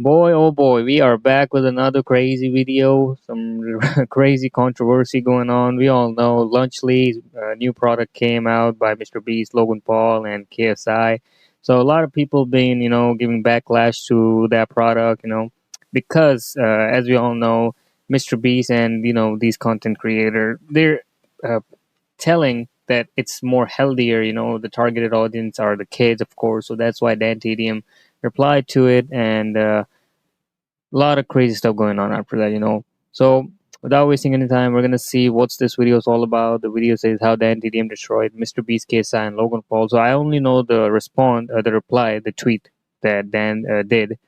Boy, oh boy, we are back with another crazy video. Some crazy controversy going on. We all know Lunchly's new product came out by MrBeast, Logan Paul, and KSI. So a lot of people been, giving backlash to that product, because as we all know, MrBeast and these content creator, they're uh, telling that it's more healthier. The targeted audience are the kids, of course. So that's why DanTDM replied to it, and a lot of crazy stuff going on after that. So without wasting any time, we're gonna see what's this video is all about. The video says how DanTDM destroyed MrBeast, KSI, and Logan Paul. So I only know the reply, the tweet that Dan did,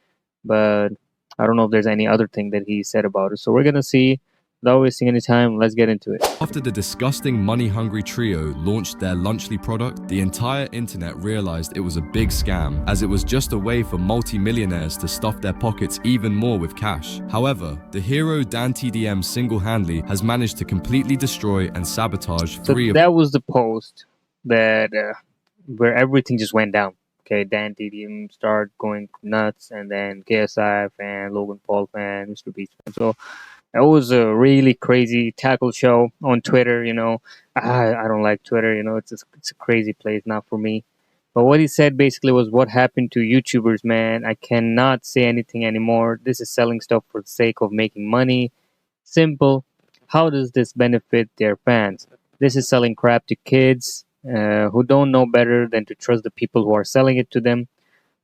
but I don't know if there's any other thing that he said about it. So we're gonna see. Without wasting any time, let's get into it. After the disgusting money-hungry trio launched their Lunchly product, the entire internet realized it was a big scam, as it was just a way for multi-millionaires to stuff their pockets even more with cash. However, the hero DanTDM single-handedly has managed to completely destroy and sabotage that was the post that where everything just went down. Okay, DanTDM started going nuts, and then KSI fan, Logan Paul fan, MrBeast fan. So it was a really crazy tackle show on Twitter. I don't like Twitter. It's a crazy place, not for me. But what he said basically was, what happened to YouTubers, man? I cannot say anything anymore. This is selling stuff for the sake of making money. Simple. How does this benefit their fans? This is selling crap to kids who don't know better than to trust the people who are selling it to them.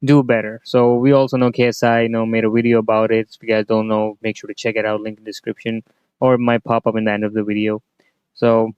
Do better. So we also know KSI, made a video about it. If you guys don't know, make sure to check it out. Link in the description, or it might pop up in the end of the video. So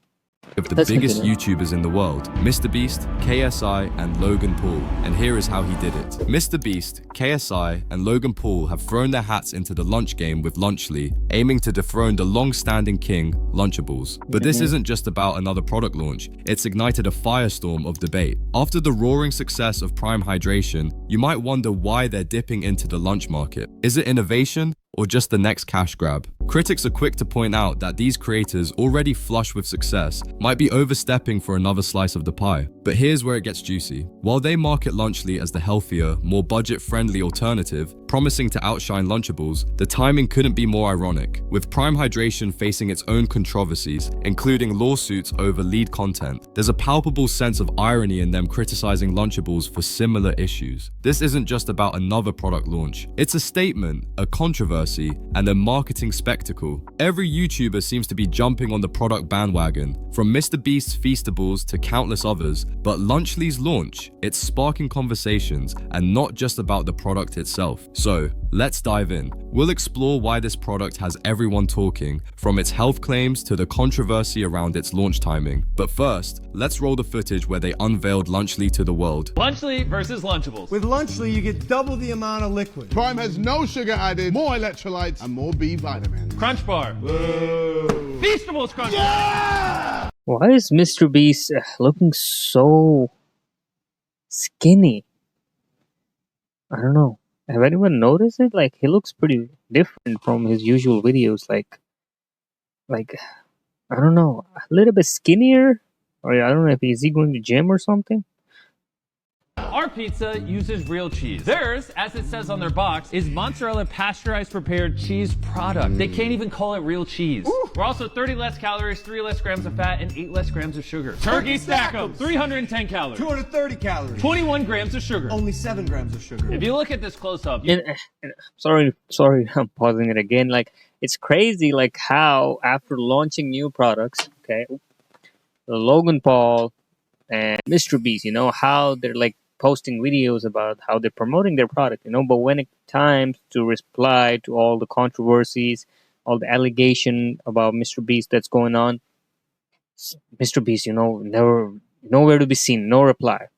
of the biggest YouTubers in the world, MrBeast, KSI, and Logan Paul. And here is how he did it. MrBeast, KSI, and Logan Paul have thrown their hats into the lunch game with Lunchly, aiming to dethrone the long-standing king, Lunchables. But this isn't just about another product launch. It's ignited a firestorm of debate. After the roaring success of Prime Hydration, you might wonder why they're dipping into the lunch market. Is it innovation, or just the next cash grab? Critics are quick to point out that these creators, already flush with success, might be overstepping for another slice of the pie. But here's where it gets juicy. While they market Lunchly as the healthier, more budget-friendly alternative, promising to outshine Lunchables, the timing couldn't be more ironic, with Prime Hydration facing its own controversies, including lawsuits over lead content. There's a palpable sense of irony in them criticizing Lunchables for similar issues. This isn't just about another product launch. It's a statement, a controversy, and a marketing spectacle. Every YouTuber seems to be jumping on the product bandwagon, from MrBeast's Feastables to countless others, but Lunchly's launch, it's sparking conversations and not just about the product itself. So, let's dive in. We'll explore why this product has everyone talking, from its health claims to the controversy around its launch timing. But first, let's roll the footage where they unveiled Lunchly to the world. Lunchly versus Lunchables. With Lunchly, you get double the amount of liquid. Prime has no sugar added, more electrolytes, and more B vitamins. Crunch Bar. Whoa. Feastables Crunch Yeah! why is MrBeast looking so skinny? I don't know. Have anyone noticed it? Like, he looks pretty different from his usual videos. Like I don't know, a little bit skinnier, or I don't know if is he going to gym or something. Our pizza uses real cheese. Theirs, as it says on their box, is mozzarella pasteurized prepared cheese product. They can't even call it real cheese. Ooh. We're also 30 less calories, 3 less grams of fat, and 8 less grams of sugar. Turkey Stack 'em, 310 calories. 230 calories. 21 grams of sugar. Only 7 grams of sugar. If you look at this close up, Sorry, I'm pausing it again. Like, it's crazy, like how after launching new products, okay, Logan Paul and MrBeast, how they're like posting videos about how they're promoting their product, but when it times to reply to all the controversies, all the allegation about MrBeast that's going on, MrBeast, never nowhere to be seen, no reply.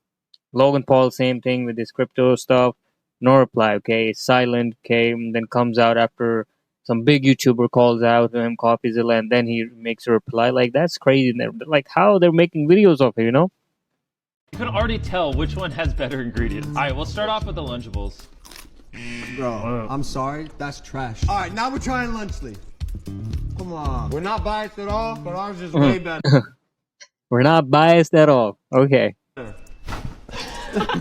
Logan Paul, same thing with this crypto stuff, no reply. Okay, silent. Okay, and then comes out after some big YouTuber calls out to him, copies it, and then he makes a reply. Like, that's crazy. Like, how they're making videos of it, you can already tell which one has better ingredients. All right, we'll start off with the Lunchables. Bro, I'm sorry, that's trash. All right, now we're trying Lunchly. Come on. We're not biased at all, but ours is way better. We're not biased at all. Okay.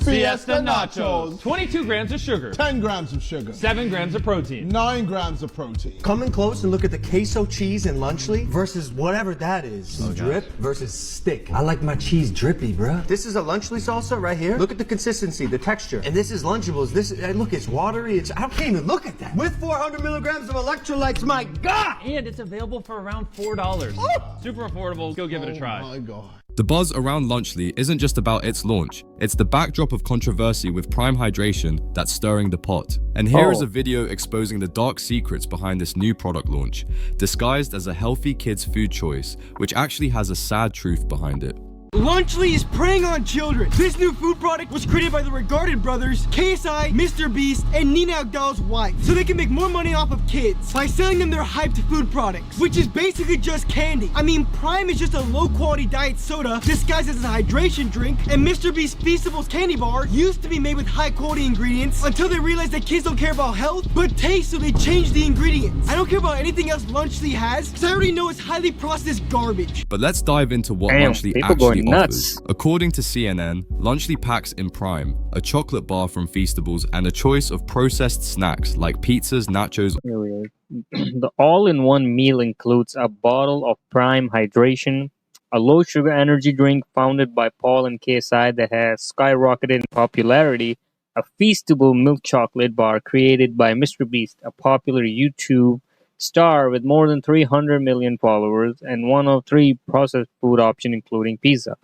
Fiesta Nachos. 22 grams of sugar. 10 grams of sugar. 7 grams of protein. 9 grams of protein. Come in close and look at the queso cheese in Lunchly versus whatever that is. Drip versus stick. I like my cheese drippy, bruh. This is a Lunchly salsa right here. Look at the consistency, the texture. And this is Lunchables. Look, it's watery. I can't even look at that. With 400 milligrams of electrolytes, my God! And it's available for around $4. Super affordable. Go give it a try. Oh my God. The buzz around Lunchly isn't just about its launch, it's the backdrop of controversy with Prime Hydration that's stirring the pot. And here is a video exposing the dark secrets behind this new product launch, disguised as a healthy kids' food choice, which actually has a sad truth behind it. Lunchly is preying on children. This new food product was created by the regarded brothers, KSI, MrBeast, and Nina Agdal's wife, so they can make more money off of kids by selling them their hyped food products, which is basically just candy. I mean, Prime is just a low-quality diet soda disguised as a hydration drink, and MrBeast Feastables candy bar used to be made with high-quality ingredients until they realized that kids don't care about health, but taste, so they changed the ingredients. I don't care about anything else Lunchly has, because I already know it's highly processed garbage. But let's dive into what Damn, Lunchly people actually going nuts. offers. According to CNN, Lunchly packs in Prime a chocolate bar from Feastables and a choice of processed snacks like pizzas, nachos. Here we are. The all-in-one meal includes a bottle of Prime Hydration, a low-sugar energy drink founded by Paul and KSI that has skyrocketed in popularity, a Feastable milk chocolate bar created by MrBeast, a popular YouTube star with more than 300 million followers, and one of 3 processed food options including pizza,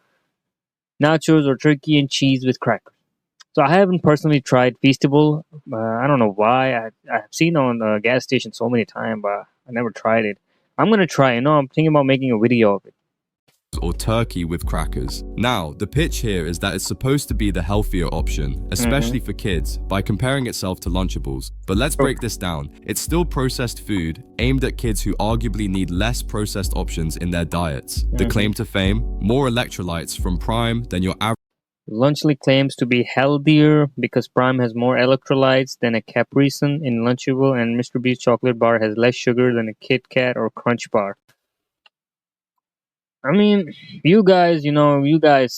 nachos, or turkey and cheese with crackers. So I haven't personally tried Feastable. I don't know why. I've seen it on the gas station so many times, but I never tried it. I'm gonna try it. I'm thinking about making a video of it. Or turkey with crackers. Now, the pitch here is that it's supposed to be the healthier option, especially for kids, by comparing itself to Lunchables. But let's break this down. It's still processed food, aimed at kids who arguably need less processed options in their diets. The claim to fame? More electrolytes from Prime than your average. Lunchly claims to be healthier because Prime has more electrolytes than a Capri Sun in Lunchable, and MrBeast chocolate bar has less sugar than a Kit Kat or Crunch bar. I mean, you guys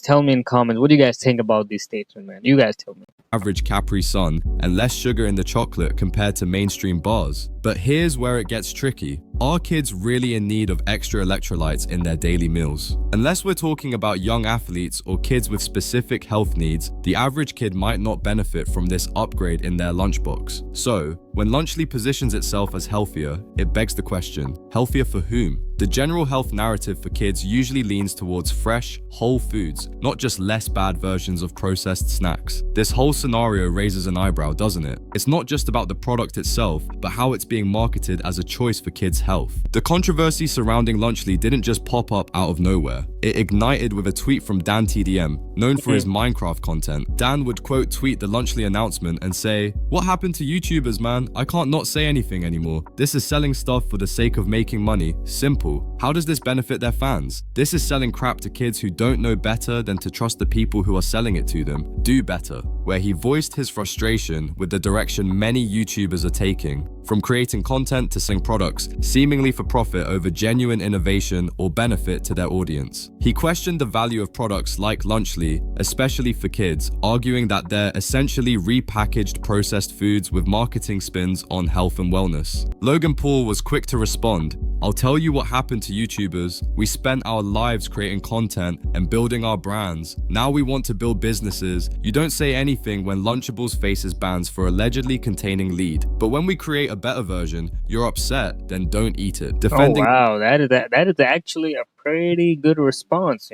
tell me in comments, what do you guys think about these statements, man? You guys tell me. Average Capri Sun and less sugar in the chocolate compared to mainstream bars. But here's where it gets tricky. Are kids really in need of extra electrolytes in their daily meals? Unless we're talking about young athletes or kids with specific health needs, the average kid might not benefit from this upgrade in their lunchbox. So, when Lunchly positions itself as healthier, it begs the question, healthier for whom? The general health narrative for kids usually leans towards fresh, whole foods, not just less bad versions of processed snacks. This whole scenario raises an eyebrow, doesn't it? It's not just about the product itself, but how it's being marketed as a choice for kids' health. The controversy surrounding Lunchly didn't just pop up out of nowhere. It ignited with a tweet from DanTDM, known for his Minecraft content. Dan would quote tweet the Lunchly announcement and say, "What happened to YouTubers, man? I can't not say anything anymore. This is selling stuff for the sake of making money. Simple. How does this benefit their fans? This is selling crap to kids who don't know better than to trust the people who are selling it to them. Do better." Where he voiced his frustration with the direction many YouTubers are taking, from creating content to selling products, seemingly for profit over genuine innovation or benefit to their audience. He questioned the value of products like Lunchly, especially for kids, arguing that they're essentially repackaged processed foods with marketing spins on health and wellness. Logan Paul was quick to respond, "I'll tell you what happened to YouTubers. We spent our lives creating content and building our brands. Now we want to build businesses. You don't say anything when Lunchables faces bans for allegedly containing lead. But when we create a better version, you're upset, then don't eat it." Defending. Oh wow, that is actually a pretty good response.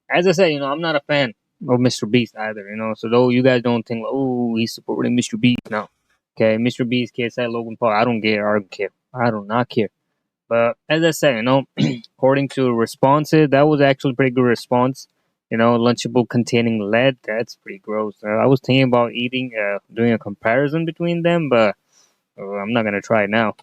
As I said, I'm not a fan of MrBeast either. So though you guys don't think, oh, he's supporting MrBeast, no. Okay, MrBeast, KSI, Logan Paul, I don't care. I do not care. But as I said, according to responses, that was actually a pretty good response. Lunchable containing lead, that's pretty gross. I was thinking about doing a comparison between them, but I'm not gonna try it now.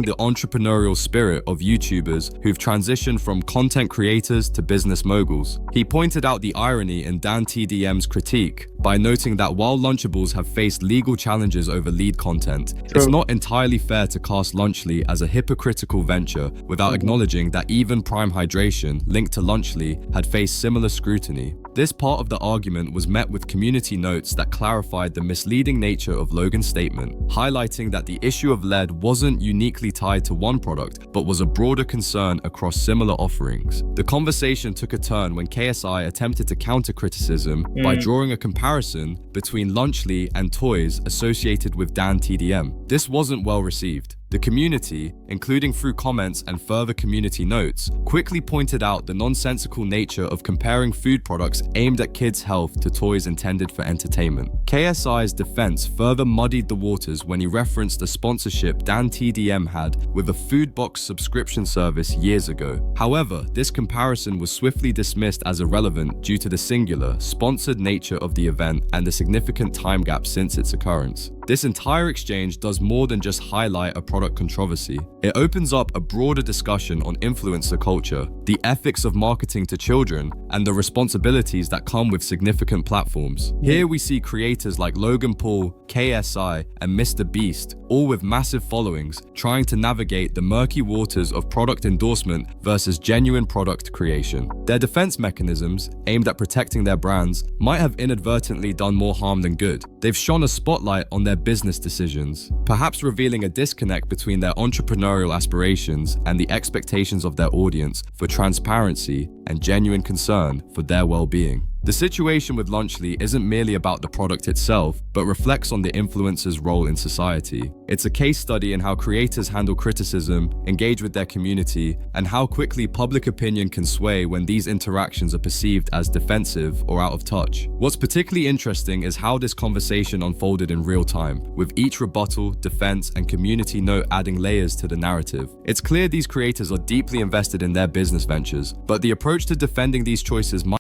the entrepreneurial spirit of YouTubers who've transitioned from content creators to business moguls. He pointed out the irony in DanTDM's critique by noting that while Lunchables have faced legal challenges over lead content, it's not entirely fair to cast Lunchly as a hypocritical venture without acknowledging that even Prime Hydration, linked to Lunchly, had faced similar scrutiny. This part of the argument was met with community notes that clarified the misleading nature of Logan's statement, highlighting that the issue of lead wasn't uniquely tied to one product, but was a broader concern across similar offerings. The conversation took a turn when KSI attempted to counter criticism by drawing a comparison between Lunchly and toys associated with DanTDM. This wasn't well received. The community, including through comments and further community notes, quickly pointed out the nonsensical nature of comparing food products aimed at kids' health to toys intended for entertainment. KSI's defense further muddied the waters when he referenced a sponsorship DanTDM had with a food box subscription service years ago. However, this comparison was swiftly dismissed as irrelevant due to the singular, sponsored nature of the event and the significant time gap since its occurrence. This entire exchange does more than just highlight a product controversy. It opens up a broader discussion on influencer culture, the ethics of marketing to children, and the responsibilities that come with significant platforms. Here we see creators like Logan Paul, KSI, and MrBeast, all with massive followings, trying to navigate the murky waters of product endorsement versus genuine product creation. Their defense mechanisms, aimed at protecting their brands, might have inadvertently done more harm than good. They've shone a spotlight on their business decisions, perhaps revealing a disconnect between their entrepreneurial aspirations and the expectations of their audience for transparency and genuine concern for their well-being. The situation with Lunchly isn't merely about the product itself, but reflects on the influencer's role in society. It's a case study in how creators handle criticism, engage with their community, and how quickly public opinion can sway when these interactions are perceived as defensive or out of touch. What's particularly interesting is how this conversation unfolded in real time, with each rebuttal, defense, and community note adding layers to the narrative. It's clear these creators are deeply invested in their business ventures, but the approach to defending these choices might...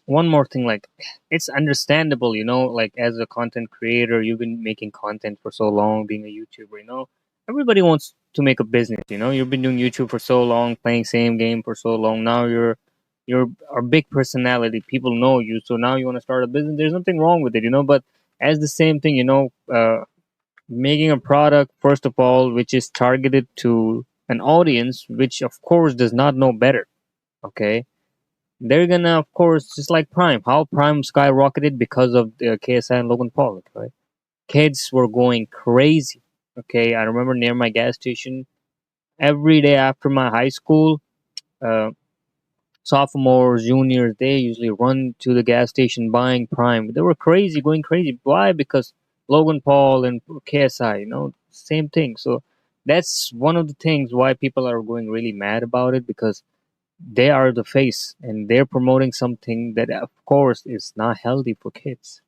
One more thing, like, it's understandable, like, as a content creator, you've been making content for so long, being a YouTuber, everybody wants to make a business, you've been doing YouTube for so long, playing same game for so long. Now you're a big personality, people know you, so now you want to start a business. There's nothing wrong with it, but as the same thing, making a product, first of all, which is targeted to an audience which of course does not know better, okay? They're gonna, of course, just like Prime. How Prime skyrocketed because of the KSI and Logan Paul, right? Kids were going crazy, okay? I remember near my gas station, every day after my high school, sophomores, juniors, they usually run to the gas station buying Prime. They were crazy, going crazy. Why? Because Logan Paul and KSI, same thing. So that's one of the things why people are going really mad about it, because they are the face and they're promoting something that of course is not healthy for kids.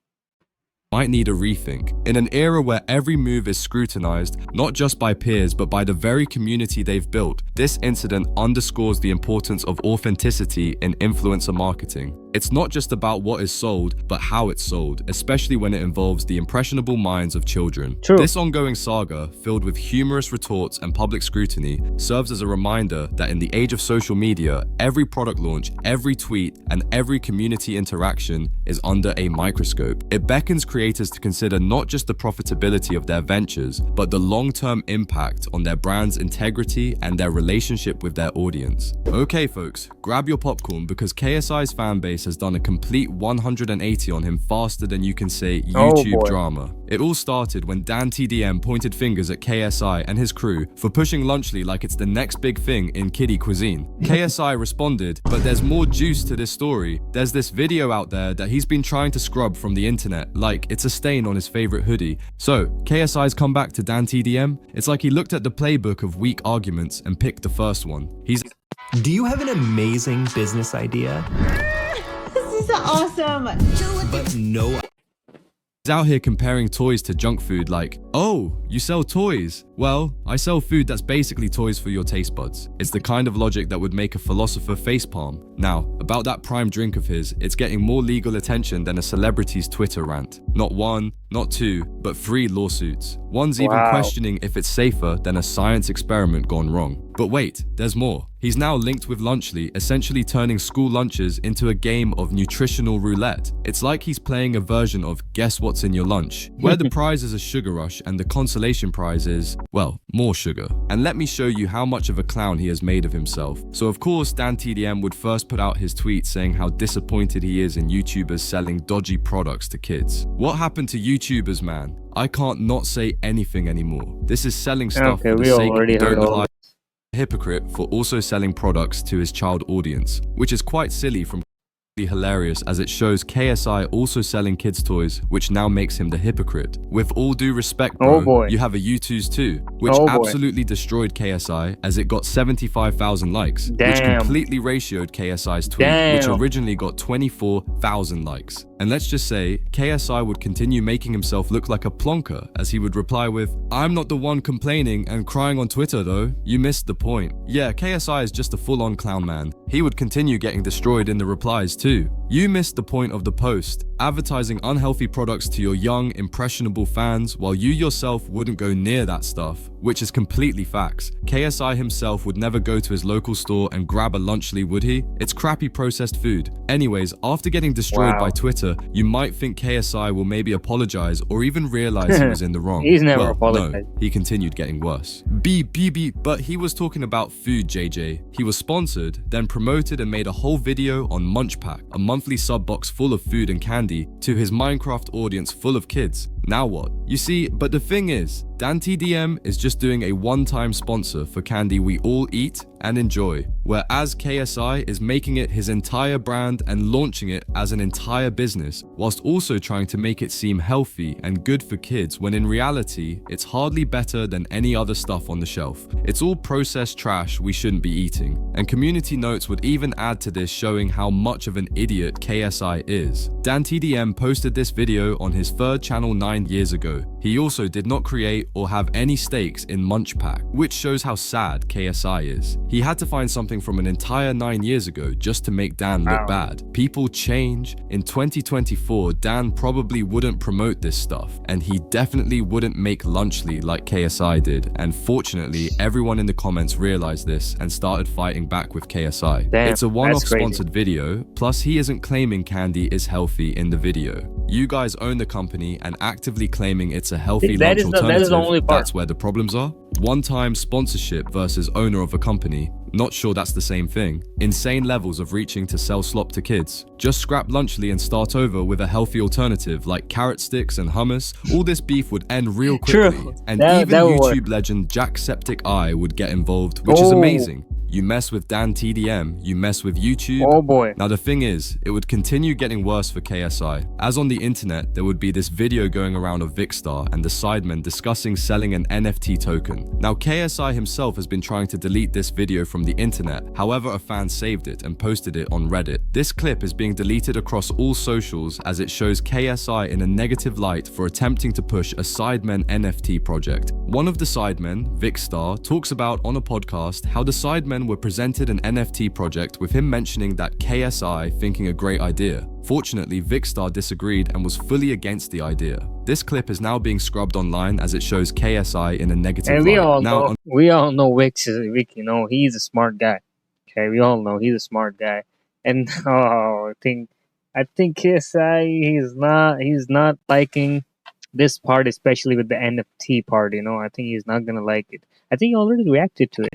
Might need a rethink. In an era where every move is scrutinized, not just by peers, but by the very community they've built, this incident underscores the importance of authenticity in influencer marketing. It's not just about what is sold, but how it's sold, especially when it involves the impressionable minds of children. True. This ongoing saga, filled with humorous retorts and public scrutiny, serves as a reminder that in the age of social media, every product launch, every tweet, and every community interaction is under a microscope. It beckons creators to consider not just the profitability of their ventures, but the long-term impact on their brand's integrity and their relationship with their audience. Okay folks, grab your popcorn because KSI's fanbase has done a complete 180 on him faster than you can say YouTube drama. It all started when DanTDM pointed fingers at KSI and his crew for pushing Lunchly like it's the next big thing in kiddie cuisine. KSI responded, but there's more juice to this story. There's this video out there that he's been trying to scrub from the internet, like it's a stain on his favorite hoodie. So, KSI's come back to DanTDM. It's like he looked at the playbook of weak arguments and picked the first one. Do you have an amazing business idea? This is awesome. But no. He's out here comparing toys to junk food like, oh, you sell toys? Well, I sell food that's basically toys for your taste buds. It's the kind of logic that would make a philosopher facepalm. Now, about that prime drink of his, it's getting more legal attention than a celebrity's Twitter rant. Not one, not two, but 3 lawsuits. One's even questioning if it's safer than a science experiment gone wrong. But wait, there's more. He's now linked with Lunchly, essentially turning school lunches into a game of nutritional roulette. It's like he's playing a version of Guess What's in Your Lunch, where the prize is a sugar rush and the consolation prize is, well, more sugar. And let me show you how much of a clown he has made of himself. So of course, DanTDM would first put out his tweet saying how disappointed he is in YouTubers selling dodgy products to kids. What happened to YouTubers, man? I can't not say anything anymore. This is selling stuff for the sake of don't look like a hypocrite for also selling products to his child audience, which is quite silly from hilarious as it shows KSI also selling kids toys, which now makes him the hypocrite. With all due respect, bro, you have a U2's too, which absolutely destroyed KSI as it got 75,000 likes, which completely ratioed KSI's tweet, which originally got 24,000 likes. And let's just say, KSI would continue making himself look like a plonker as he would reply with, "I'm not the one complaining and crying on Twitter though, you missed the point." Yeah, KSI is just a full-on clown man. He would continue getting destroyed in the replies too. You missed the point of the post, advertising unhealthy products to your young, impressionable fans while you yourself wouldn't go near that stuff, which is completely facts. KSI himself would never go to his local store and grab a Lunchly, would he? It's crappy processed food. Anyways, after getting destroyed by Twitter, you might think KSI will maybe apologize or even realize he was in the wrong. He's never apologized. No, he continued getting worse. But he was talking about food, JJ. He was sponsored, then promoted and made a whole video on Munch Pack, a monthly sub box full of food and candy to his Minecraft audience full of kids. Now what? You see, but the thing is, DanTDM is just doing a one-time sponsor for candy we all eat and enjoy, whereas KSI is making it his entire brand and launching it as an entire business, whilst also trying to make it seem healthy and good for kids when in reality, it's hardly better than any other stuff on the shelf. It's all processed trash we shouldn't be eating. And community notes would even add to this, showing how much of an idiot KSI is. DanTDM posted this video on his third channel 9 years ago. He also did not create or have any stakes in Munch Pack, which shows how sad KSI is. He had to find something from an entire 9 years ago just to make Dan look bad. People change. In 2024, Dan probably wouldn't promote this stuff, and he definitely wouldn't make Lunchly like KSI did. And fortunately, everyone in the comments realized this and started fighting back with KSI. It's a one-off sponsored video, plus he isn't claiming candy is healthy in the video. You guys own the company and actively claiming it's a healthy lunch alternative, that's where the problems are. One-time sponsorship versus owner of a company, not sure that's the same thing. Insane levels of reaching to sell slop to kids. Just scrap Lunchly and start over with a healthy alternative like carrot sticks and hummus. All this beef would end real quickly. And even YouTube legend Jacksepticeye would get involved, which is amazing. You mess with DanTDM, you mess with YouTube. Oh boy. Now the thing is, it would continue getting worse for KSI. As on the internet, there would be this video going around of Vicstar and the Sidemen discussing selling an NFT token. Now KSI himself has been trying to delete this video from the internet, however a fan saved it and posted it on Reddit. This clip is being deleted across all socials as it shows KSI in a negative light for attempting to push a Sidemen NFT project. One of the Sidemen, Vicstar, talks about on a podcast how the Sidemen were presented an NFT project with him mentioning that KSI thinking a great idea. Fortunately, Vicstar disagreed and was fully against the idea. This clip is now being scrubbed online as it shows KSI in a negative light. We all know Vic, you know, he's a smart guy. Okay, we all know he's a smart guy. And I think KSI, he's not liking this part, especially with the NFT part, you know. I think he's not gonna like it. I think he already reacted to it.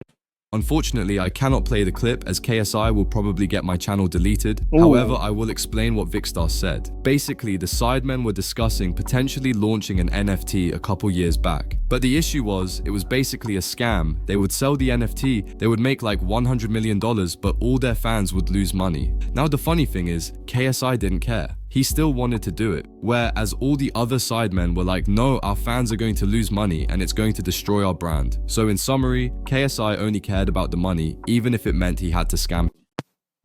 Unfortunately, I cannot play the clip as KSI will probably get my channel deleted. However, I will explain what Vicstar said. Basically, the Sidemen were discussing potentially launching an NFT a couple years back. But the issue was, it was basically a scam. They would sell the NFT, they would make like $100 million, but all their fans would lose money. Now the funny thing is, KSI didn't care. He still wanted to do it, whereas all the other Sidemen were like, no, our fans are going to lose money and it's going to destroy our brand. So in summary, KSI only cared about the money, even if it meant he had to scam.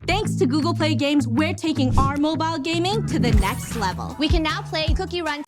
Thanks to Google Play Games, we're taking our mobile gaming to the next level. We can now play Cookie Run.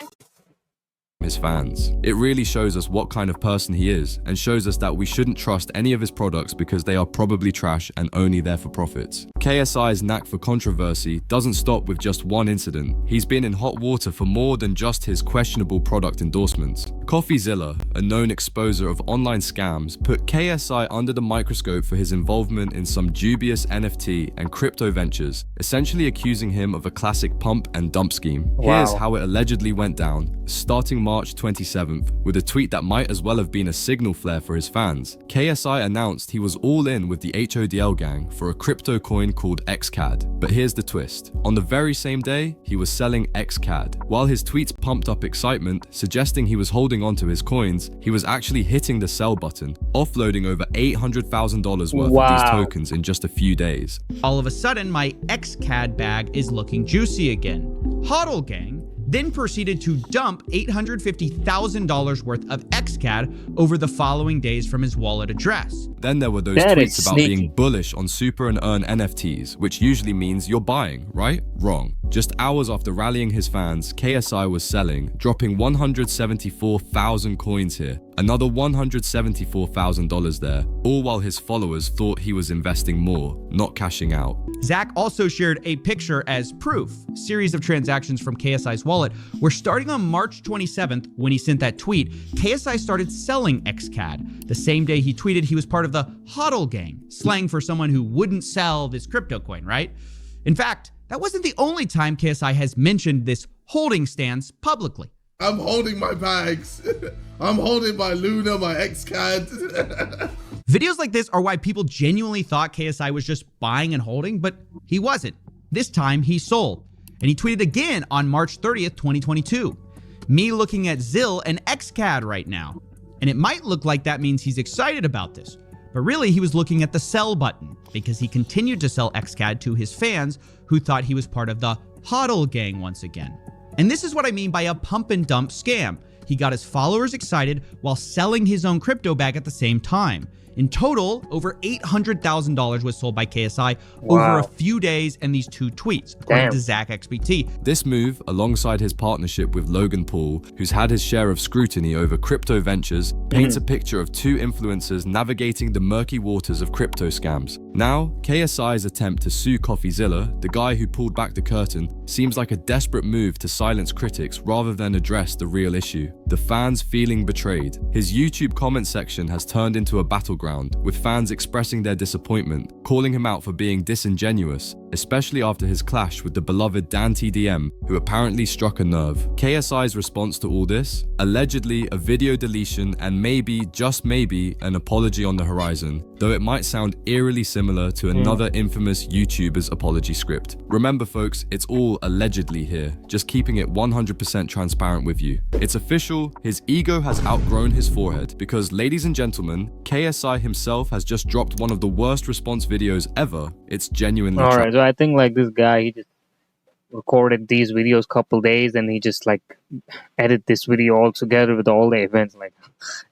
his fans. It really shows us what kind of person he is and shows us that we shouldn't trust any of his products because they are probably trash and only there for profits. KSI's knack for controversy doesn't stop with just one incident. He's been in hot water for more than just his questionable product endorsements. CoffeeZilla, a known exposer of online scams, put KSI under the microscope for his involvement in some dubious NFT and crypto ventures, essentially accusing him of a classic pump and dump scheme. Wow. Here's how it allegedly went down. Starting March 27th, with a tweet that might as well have been a signal flare for his fans, KSI announced he was all in with the HODL gang for a crypto coin called XCAD. But here's the twist. On the very same day, he was selling XCAD. While his tweets pumped up excitement, suggesting he was holding onto his coins, he was actually hitting the sell button, offloading over $800,000 worth of these tokens in just a few days. All of a sudden, my XCAD bag is looking juicy again. HODL gang then proceeded to dump $850,000 worth of XCAD over the following days from his wallet address. Then there were those tweets about being bullish on super and earn NFTs, which usually means you're buying, right? Wrong. Just hours after rallying his fans, KSI was selling, dropping 174,000 coins here, another $174,000 there, all while his followers thought he was investing more, not cashing out. Zach also shared a picture as proof. Series of transactions from KSI's wallet were starting on March 27th when he sent that tweet. KSI started selling XCAD. The same day he tweeted he was part of the HODL gang, slang for someone who wouldn't sell this crypto coin, right? In fact, that wasn't the only time KSI has mentioned this holding stance publicly. I'm holding my bags. I'm holding my Luna, my XCAD. Videos like this are why people genuinely thought KSI was just buying and holding, but he wasn't. This time he sold. And he tweeted again on March 30th, 2022. Me looking at ZIL and XCAD right now. And it might look like that means he's excited about this. But really, he was looking at the sell button because he continued to sell XCAD to his fans who thought he was part of the HODL gang once again. And this is what I mean by a pump and dump scam. He got his followers excited while selling his own crypto bag at the same time. In total, over $800,000 was sold by KSI over a few days and these two tweets, according to Zach XBT. This move, alongside his partnership with Logan Paul, who's had his share of scrutiny over crypto ventures, paints a picture of two influencers navigating the murky waters of crypto scams. Now, KSI's attempt to sue CoffeeZilla, the guy who pulled back the curtain, seems like a desperate move to silence critics rather than address the real issue. The fans feeling betrayed. His YouTube comment section has turned into a battleground, with fans expressing their disappointment, calling him out for being disingenuous, especially after his clash with the beloved DanTDM, who apparently struck a nerve. KSI's response to all this? Allegedly a video deletion and maybe, just maybe, an apology on the horizon, though it might sound eerily similar to another infamous YouTuber's apology script. Remember folks, it's all allegedly here, just keeping it 100% transparent with you. It's official, his ego has outgrown his forehead, because ladies and gentlemen, KSI himself has just dropped one of the worst response videos ever. It's genuinely Alright, so I think like this guy, he just recorded these videos couple days and he just like edit this video all together with all the events. Like,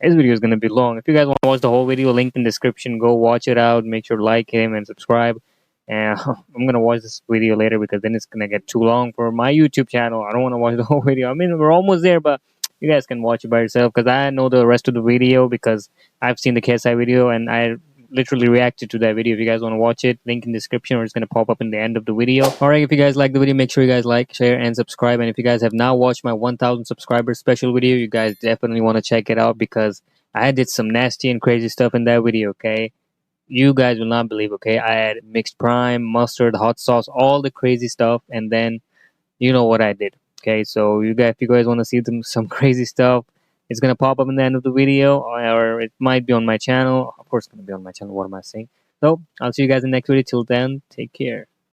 this video is gonna be long. If you guys want to watch the whole video, link in the description, go watch it out. Make sure to like him and subscribe. And I'm gonna watch this video later because then it's gonna get too long for my YouTube channel. I don't want to watch the whole video. I mean, we're almost there, but you guys can watch it by yourself because I know the rest of the video because I've seen the KSI video and I literally reacted to that video. If you guys want to watch it, link in the description or it's going to pop up in the end of the video. Alright, if you guys like the video, make sure you guys like, share, and subscribe. And if you guys have not watched my 1000 subscribers special video, you guys definitely want to check it out because I did some nasty and crazy stuff in that video, okay? You guys will not believe, okay? I had mixed prime, mustard, hot sauce, all the crazy stuff, and then you know what I did. Okay, so if you guys want to see some crazy stuff, it's going to pop up in the end of the video, or it might be on my channel. Of course, it's going to be on my channel. What am I saying? So, I'll see you guys in the next video. Till then, take care.